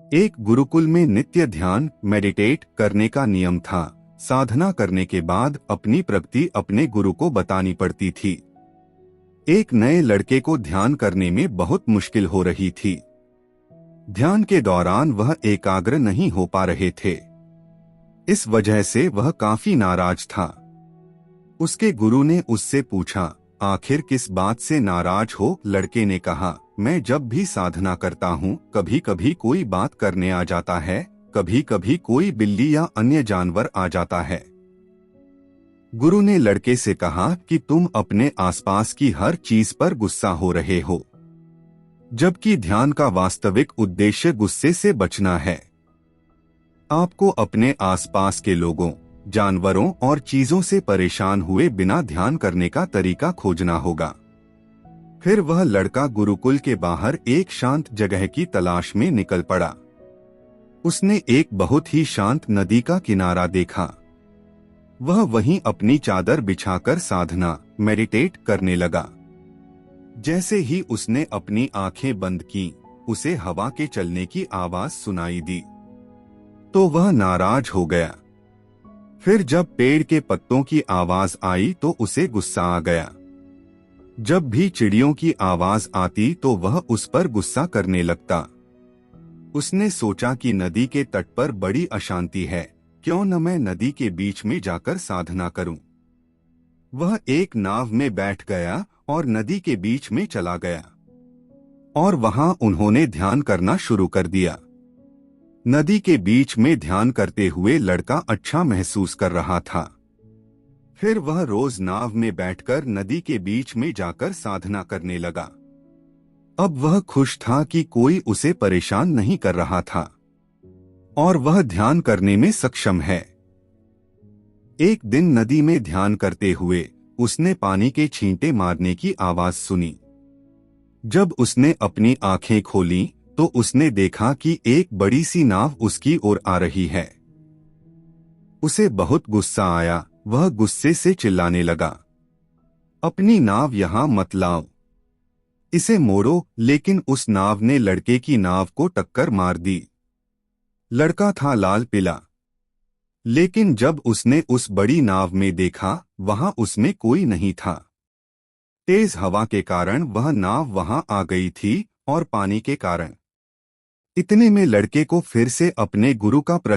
एक गुरुकुल में नित्य ध्यान मेडिटेट करने का नियम था। साधना करने के बाद अपनी प्रगति अपने गुरु को बतानी पड़ती थी। एक नए लड़के को ध्यान करने में बहुत मुश्किल हो रही थी। ध्यान के दौरान वह एकाग्र नहीं हो पा रहे थे। इस वजह से वह काफी नाराज था। उसके गुरु ने उससे पूछा, आखिर किस बात से नाराज हो? लड़के ने कहा, मैं जब भी साधना करता हूँ कभी कभी कोई बात करने आ जाता है, कभी कभी कोई बिल्ली या अन्य जानवर आ जाता है। गुरु ने लड़के से कहा कि तुम अपने आसपास की हर चीज पर गुस्सा हो रहे हो, जबकि ध्यान का वास्तविक उद्देश्य गुस्से से बचना है। आपको अपने आसपास के लोगों, जानवरों और चीजों से परेशान हुए बिना ध्यान करने का तरीका खोजना होगा। फिर वह लड़का गुरुकुल के बाहर एक शांत जगह की तलाश में निकल पड़ा। उसने एक बहुत ही शांत नदी का किनारा देखा। वह वहीं अपनी चादर बिछाकर साधना मेडिटेट करने लगा। जैसे ही उसने अपनी आंखें बंद की, उसे हवा के चलने की आवाज सुनाई दी, तो वह नाराज हो गया। फिर जब पेड़ के पत्तों की आवाज आई तो उसे गुस्सा आ गया। जब भी चिड़ियों की आवाज आती तो वह उस पर गुस्सा करने लगता। उसने सोचा कि नदी के तट पर बड़ी अशांति है, क्यों न मैं नदी के बीच में जाकर साधना करूं। वह एक नाव में बैठ गया और नदी के बीच में चला गया, और वहां उन्होंने ध्यान करना शुरू कर दिया। नदी के बीच में ध्यान करते हुए लड़का अच्छा महसूस कर रहा था। फिर वह रोज नाव में बैठकर नदी के बीच में जाकर साधना करने लगा। अब वह खुश था कि कोई उसे परेशान नहीं कर रहा था और वह ध्यान करने में सक्षम है। एक दिन नदी में ध्यान करते हुए उसने पानी के छींटे मारने की आवाज सुनी। जब उसने अपनी आंखें खोली तो उसने देखा कि एक बड़ी सी नाव उसकी ओर आ रही है। उसे बहुत गुस्सा आया। वह गुस्से से चिल्लाने लगा, अपनी नाव यहां मत लाओ, इसे मोड़ो। लेकिन उस नाव ने लड़के की नाव को टक्कर मार दी। लड़का था लाल पीला, लेकिन जब उसने उस बड़ी नाव में देखा, वहां उसमें कोई नहीं था। तेज हवा के कारण वह नाव वहां आ गई थी और पानी के कारण। इतने में लड़के को फिर से अपने गुरु का प्रश्न